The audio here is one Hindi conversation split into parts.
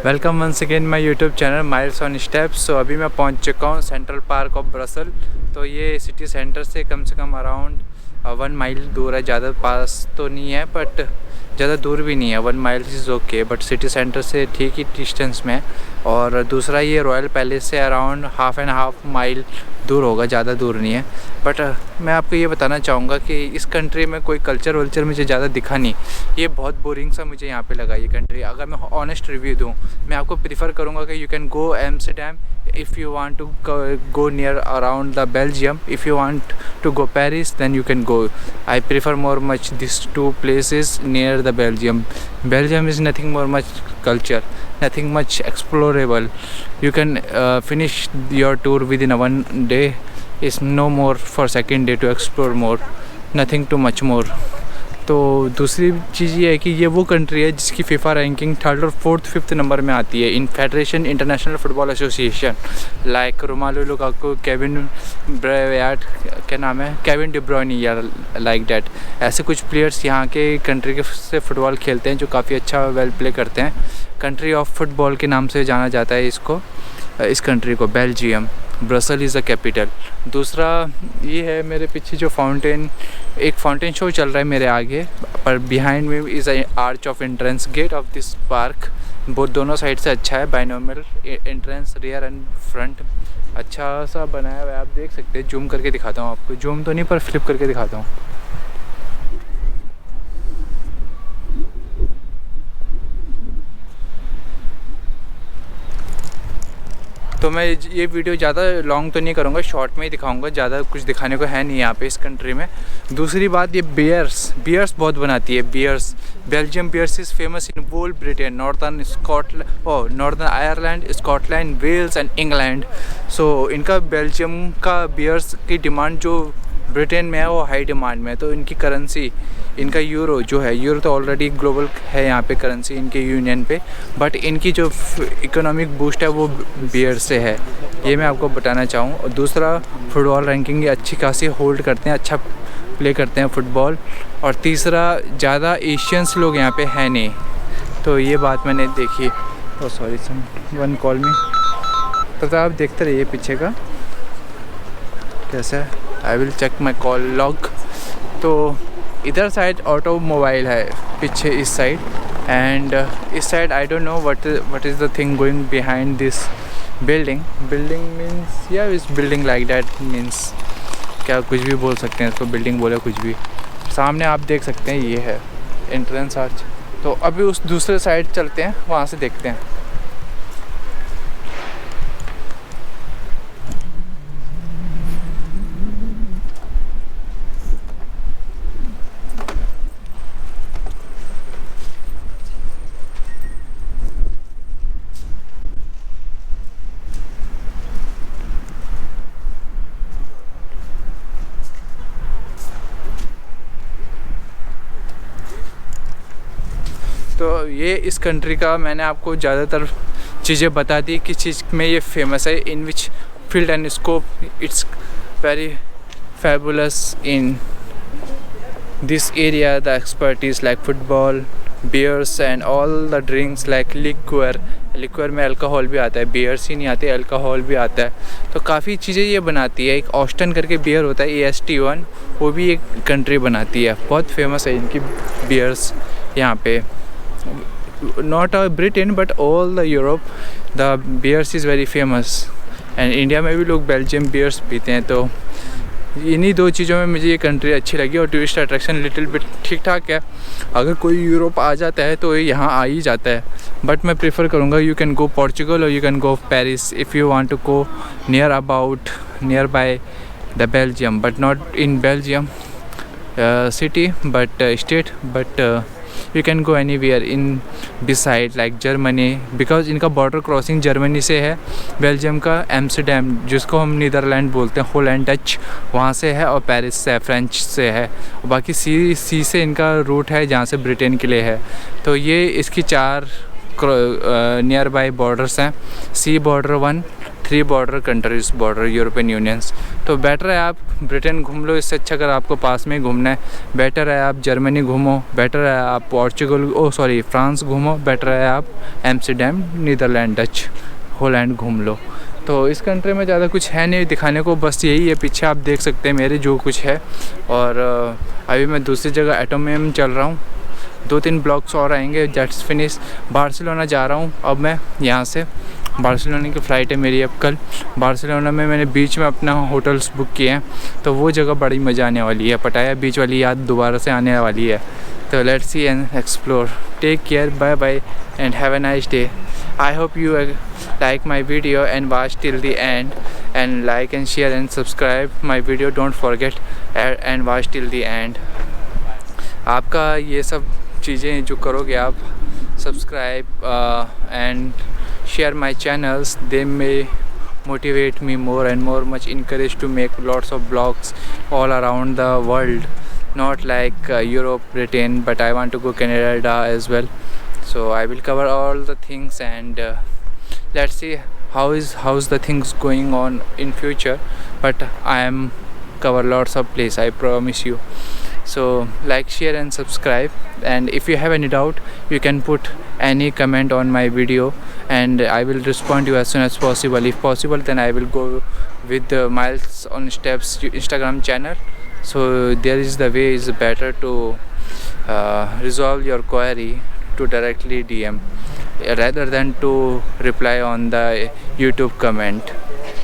Welcome once again my YouTube channel Miles On Steps. So अभी मैं पहुंच चुका हूं सेंट्रल पार्क ऑफ ब्रसल। तो ये सिटी सेंटर से कम अराउंड 1 माइल दूर है। ज़्यादा पास तो नहीं है बट ज़्यादा दूर भी नहीं है। 1 mile is okay but city centre से ठीक ही डिस्टेंस में है। और दूसरा ये रॉयल पैलेस से अराउंड हाफ माइल दूर होगा, ज़्यादा दूर नहीं है। बट मैं आपको ये बताना चाहूँगा कि इस कंट्री में कोई कल्चर वल्चर मुझे ज़्यादा दिखा नहीं। ये बहुत बोरिंग सा मुझे यहाँ पे लगा ये कंट्री। अगर मैं ऑनेस्ट रिव्यू दूँ, मैं आपको प्रीफर करूँगा कि you can go Amsterdam if you want to go near around the Belgium. If you want to go Paris, then you can go. I prefer more much these two places near the Belgium. Belgium is nothing more much culture, nothing much explorable. You can finish your tour within a 1 day. Is no more for second day to explore more, nothing too much more. तो दूसरी चीज़ ये है कि ये वो कंट्री है जिसकी फीफा रैंकिंग 3rd और 4th 5th नंबर में आती है in Federation International Football Association. Like Romelu Lukaku, Kevin ब्रेवियाट, क्या नाम है, केविन डी ब्रुयने या लाइक डैट। ऐसे कुछ प्लेयर्स यहाँ के कंट्री के से फ़ुटबॉल खेलते हैं जो काफ़ी अच्छा वेल प्ले करते हैं। कंट्री ऑफ फुटबॉल के नाम से जाना जाता है इसको, इस कंट्री को, Belgium. Brussels is the capital. दूसरा ये है मेरे पीछे जो फाउंटेन, एक फाउंटेन शो चल रहा है मेरे आगे, पर बिहाइंड में is arch of entrance gate of this park. बहुत दोनों साइड से अच्छा है, binomial entrance, rear and front अच्छा सा बनाया हुआ है। आप देख सकते हैं, जूम करके दिखाता हूँ आपको, जूम तो नहीं पर फ्लिप करके दिखाता हूँ। तो मैं ये वीडियो ज़्यादा लॉन्ग तो नहीं करूँगा, शॉर्ट में ही दिखाऊँगा, ज़्यादा कुछ दिखाने को है नहीं यहाँ पे इस कंट्री में। दूसरी बात, ये बियर्स बहुत बनाती है। Beers, Belgium beers is famous in whole Britain, Northern Ireland, Scotland, Wales and England. So इनका बेल्जियम का बियर्स की डिमांड जो ब्रिटेन में है वो हाई डिमांड में है। तो इनकी करेंसी, इनका यूरो जो है, यूरो तो ऑलरेडी ग्लोबल है यहाँ पे करेंसी इनके यूनियन पे, बट इनकी जो इकोनॉमिक बूस्ट है वो बियर से है, ये मैं आपको बताना चाहूँ। और दूसरा, फुटबॉल रैंकिंग ये अच्छी खासी होल्ड करते हैं, अच्छा प्ले करते हैं फुटबॉल। और तीसरा, ज़्यादा एशियंस लोग यहाँ पे हैं नहीं, तो ये बात मैंने देखी। Oh sorry one call me. तो आप देखते रहिए पीछे का कैसा है। I will check my call log. तो इधर साइड ऑटोमोबाइल है पीछे इस साइड, एंड इस side I don't know what is the thing going behind this building means, या इस बिल्डिंग लाइक दैट मीन्स, क्या कुछ भी बोल सकते हैं इसको, बिल्डिंग बोले कुछ भी। सामने आप देख सकते हैं ये है एंट्रेंस आर्च। तो अभी उस दूसरे साइड चलते हैं, वहाँ से देखते हैं। तो ये इस कंट्री का मैंने आपको ज़्यादातर चीज़ें बता दी, किस चीज़ में ये फेमस है, in which field and scope it's very fabulous in this area. The expertise like football, beers and all the drinks like liquor में अल्कोहल भी आता है, बियर्स ही नहीं आते, अल्कोहल भी आता है। तो काफ़ी चीज़ें ये बनाती है। एक ऑस्टन करके बियर होता है, AST1, वो भी एक कंट्री बनाती है, बहुत फेमस है इनकी बियर्स यहाँ पे। Not Britain but all the Europe, the beers is very famous, and India में भी लोग बेल्जियम बियर्स पीते हैं। तो इन्हीं दो चीज़ों में मुझे ये कंट्री अच्छी लगी। और टूरिस्ट अट्रैक्शन लिटिल बिट ठीक ठाक है। अगर कोई यूरोप आ जाता है तो यहाँ आ ही जाता है, बट मैं प्रेफर करूँगा यू कैन गो पोर्चुगल और you can go Paris if you want to go nearby the Belgium, but not in Belgium city but state, but you can go anywhere in beside like Germany, because इनका बॉर्डर क्रॉसिंग जर्मनी से है, बेल्जियम का एम्स्टर्डम जिसको हम नीदरलैंड बोलते हैं, होलैंड डच, वहाँ से है, और पेरिस से है, फ्रेंच से है। और बाकी सी से इनका रूट है जहाँ से ब्रिटेन के लिए है। तो ये इसकी 4 नियर बाई बॉर्डर्स हैं, sea border 1, 3 border countries border European unions. तो बेटर है आप ब्रिटेन घूम लो, इससे अच्छा अगर आपको पास में घूमना है बेटर है आप जर्मनी घूमो, बेटर है आप पोर्चुगल फ्रांस घूमो, बेटर है आप एम्स्टर्डम नीदरलैंड डच हॉलैंड घूम लो। तो इस कंट्री में ज़्यादा कुछ है नहीं दिखाने को, बस यही है, पीछे आप देख सकते हैं मेरे जो कुछ है। और अभी मैं दूसरी जगह एटोमियम चल रहा हूँ, 2-3 ब्लॉक्स और आएंगे, जस्ट फिनिश। बार्सिलोना जा रहा हूँ अब मैं, यहाँ से बार्सिलोना की फ़्लाइट है मेरी अब कल। बार्सिलोना में मैंने बीच में अपना होटल्स बुक किए हैं, तो वो जगह बड़ी मज़ा आने वाली है, पटाया बीच वाली याद दोबारा से आने वाली है। तो let's see and explore. Take care, bye bye and have a nice day. I hope you like my video and watch till the end, and like and share and subscribe my video, don't forget, and watch till the end। आपका ये सब चीज़ें जो करोगे आप, subscribe and share my channels, they may motivate me more and more much encourage to make lots of vlogs all around the world, not like Europe, Britain, but I want to go Canada as well. So I will cover all the things, and let's see how's the things going on in future, but I am cover lots of place, I promise you. So like, share and subscribe, and if you have any doubt you can put any comment on my video and I will respond to you as soon as possible. If possible then I will go with the Miles on Steps Instagram channel, so there is the way is better to resolve your query to directly DM rather than to reply on the YouTube comment.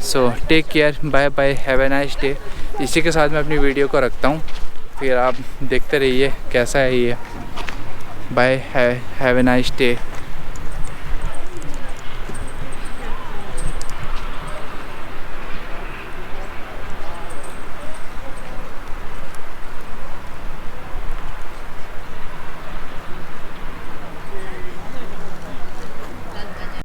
So take care, bye bye, have a nice day। इसी के साथ मैं अपनी वीडियो को रखता हूँ, फिर आप देखते रहिए कैसा है ये। Bye, have a nice day।